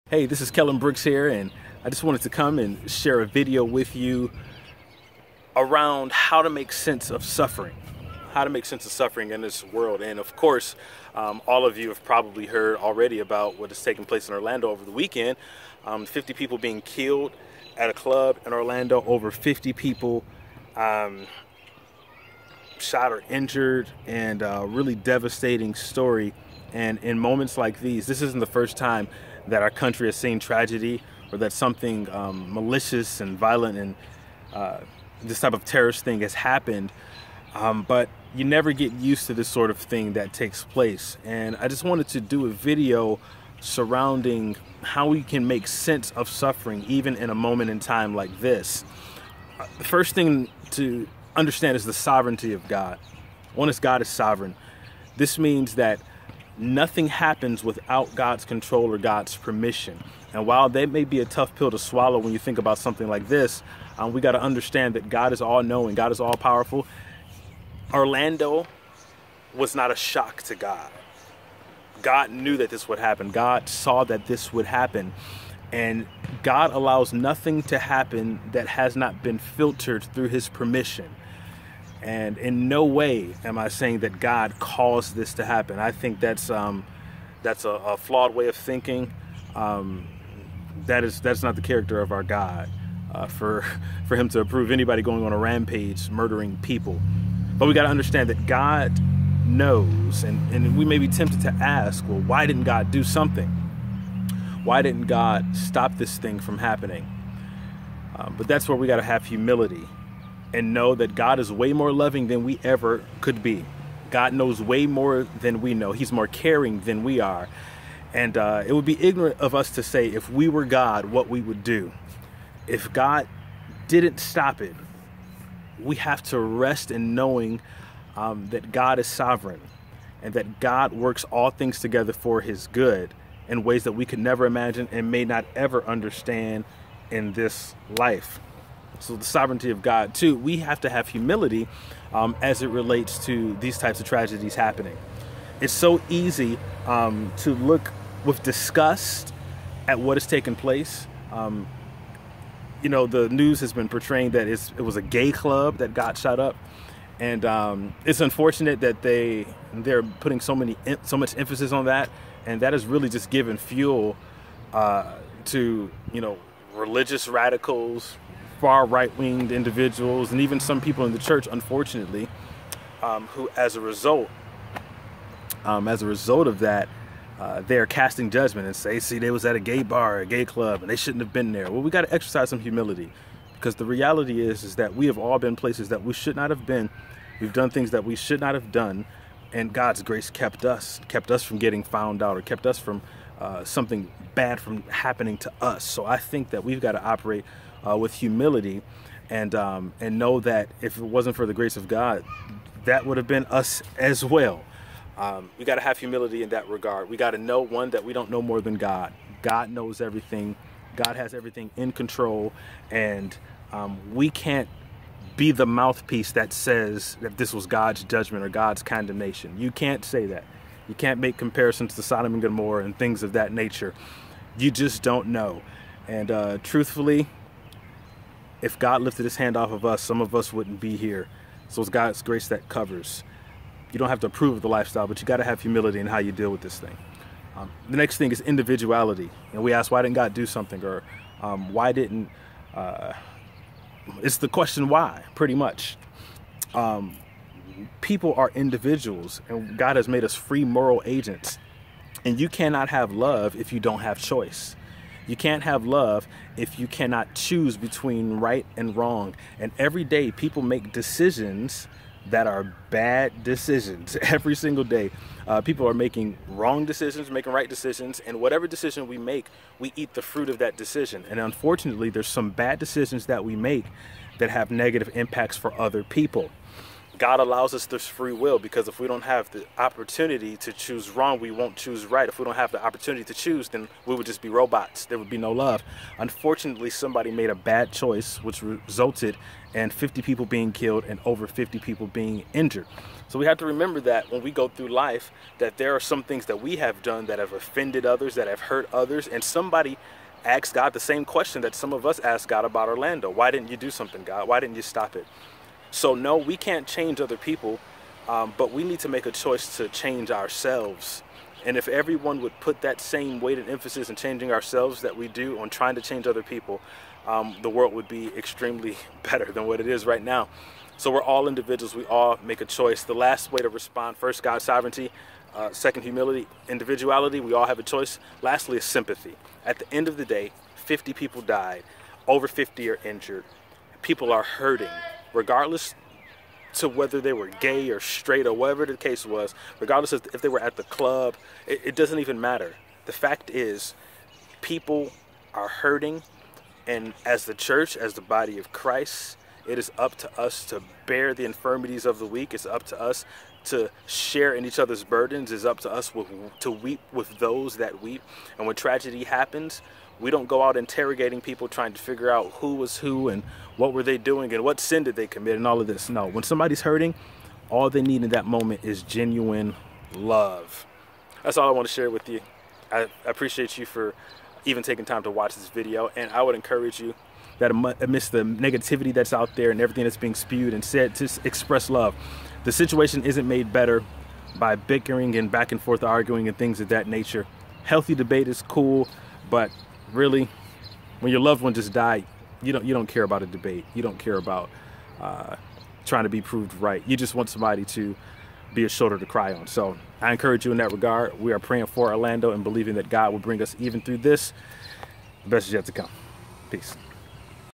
Hey, this is Kellen Brooks here, and I just wanted to come and share a video with you around how to make sense of suffering. How to make sense of suffering in this world. And of course, all of you have probably heard already about what is taking place in Orlando over the weekend. 50 people being killed at a club in Orlando, over 50 people shot or injured, and a really devastating story. And in moments like these, this isn't the first time that our country has seen tragedy, or that something malicious and violent and this type of terrorist thing has happened. But you never get used to this sort of thing that takes place. And I just wanted to do a video surrounding how we can make sense of suffering even in a moment in time like this. The first thing to understand is the sovereignty of God. One is God is sovereign. This means that nothing happens without God's control or God's permission. And while that may be a tough pill to swallow when you think about something like this, we got to understand that God is all-knowing, God is all-powerful. Orlando was not a shock to God. God knew that this would happen. God saw that this would happen. And God allows nothing to happen that has not been filtered through his permission. And in no way am I saying that God caused this to happen. I think that's a flawed way of thinking. That's not the character of our God. For him to approve anybody going on a rampage, murdering people. But we got to understand that God knows, and we may be tempted to ask, well, why didn't God do something? Why didn't God stop this thing from happening? But that's where we got to have humility and know that God is way more loving than we ever could be. God knows way more than we know. He's more caring than we are. And it would be ignorant of us to say, if we were God, what we would do. If God didn't stop it, we have to rest in knowing that God is sovereign and that God works all things together for his good in ways that we could never imagine and may not ever understand in this life. So the sovereignty of God, too, we have to have humility as it relates to these types of tragedies happening. It's so easy to look with disgust at what has taken place. You know, the news has been portraying that it was a gay club that got shot up. And it's unfortunate that they're putting so much emphasis on that. And that has really just given fuel to, you know, religious radicals, far right-winged individuals, and even some people in the church, unfortunately, who as a result of that, they're casting judgment and say, see, they was at a gay bar, a gay club, and they shouldn't have been there. Well, we got to exercise some humility, because the reality is that we have all been places that we should not have been. We've done things that we should not have done, and God's grace kept us from getting found out, or kept us from something bad from happening to us. So I think that we've got to operate with humility and know that if it wasn't for the grace of God, that would have been us as well. We got to have humility in that regard. We got to know, one, that we don't know more than God. God knows everything. God has everything in control, and we can't be the mouthpiece that says that this was God's judgment or God's condemnation. You can't say that. You can't make comparisons to Sodom and Gomorrah and things of that nature. You just don't know. And truthfully, if God lifted his hand off of us, some of us wouldn't be here. So it's God's grace that covers. You don't have to approve of the lifestyle, but you got to have humility in how you deal with this thing. The next thing is individuality. And we ask, why didn't God do something? Or why didn't... it's the question why, pretty much. People are individuals, and God has made us free moral agents. And you cannot have love if you don't have choice. You can't have love if you cannot choose between right and wrong. And every day people make decisions that are bad decisions. Every single day people are making wrong decisions, making right decisions, and whatever decision we make, we eat the fruit of that decision. And unfortunately, there's some bad decisions that we make that have negative impacts for other people. God allows us this free will, because if we don't have the opportunity to choose wrong, we won't choose right. If we don't have the opportunity to choose, then we would just be robots. There would be no love. Unfortunately, somebody made a bad choice, which resulted in 50 people being killed and over 50 people being injured. So we have to remember that when we go through life, that there are some things that we have done that have offended others, that have hurt others, and somebody asked God the same question that some of us asked God about Orlando. Why didn't you do something, God? Why didn't you stop it? So no, we can't change other people, but we need to make a choice to change ourselves. And if everyone would put that same weight and emphasis in changing ourselves that we do on trying to change other people, the world would be extremely better than what it is right now. So we're all individuals. We all make a choice. The last way to respond: first, God's sovereignty. Second, humility, individuality. We all have a choice. Lastly is sympathy. At the end of the day, 50 people died. Over 50 are injured. People are hurting. Regardless to whether they were gay or straight or whatever the case was, regardless of if they were at the club, it doesn't even matter. The fact is, people are hurting, and as the church, as the body of Christ, it is up to us to bear the infirmities of the weak. It's up to us to share in each other's burdens. It's up to us to weep with those that weep. And when tragedy happens, we don't go out interrogating people trying to figure out who was who and what were they doing and what sin did they commit and all of this. No, when somebody's hurting, all they need in that moment is genuine love. That's all I want to share with you. I appreciate you for even taking time to watch this video, and I would encourage you that amidst the negativity that's out there and everything that's being spewed and said, to express love. The situation isn't made better by bickering and back and forth arguing and things of that nature. Healthy debate is cool, but really, when your loved one just died, you don't care about a debate. You don't care about trying to be proved right. You just want somebody to be a shoulder to cry on. So I encourage you in that regard. We are praying for Orlando and believing that God will bring us even through this. The best is yet to come. Peace.